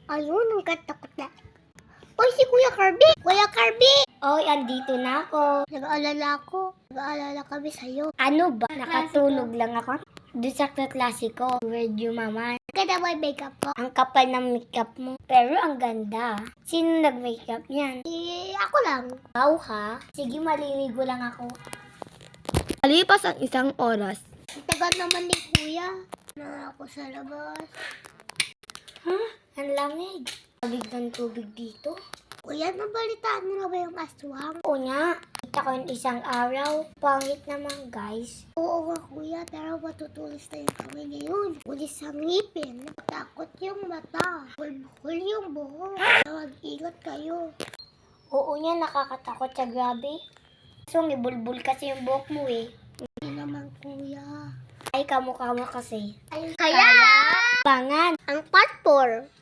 Ayun, ang katakot na. Uy, si Kuya Kirby! Kuya Kirby! Oy, andito na ako. Nag-aalala ako. Nag-aalala kami sa'yo. Ano ba? Nakatulog lang ako. Doon sa klase ko. Radio mama. Ganda mo yung makeup ko. Ang kapal ng makeup mo. Pero ang ganda. Sino nag-makeup niyan? Ako lang. Wow ha? Sige, maliligo lang ako. Alipas ang isang oras. Ang tagal naman ni Kuya. Na ako sa labas. Ang lamig. Lamig ng tubig dito. Kuya, nabalitaan mo na ba yung aswang? Oo nga. Kita ko yung isang araw. Pangit naman guys. Oo nga Kuya, pero matutulis na yung kamay ngayon. Pulis ang ngipin. Takot yung mata. Bukol yung buhok. Mag-ingat kayo. Oo nga, nakakatakot siya, grabe. So, ibulbul kasi yung buhok mo eh. Hindi naman Kuya. Ay, kamukha mo kasi. Kaya, Pangan. ang part 4.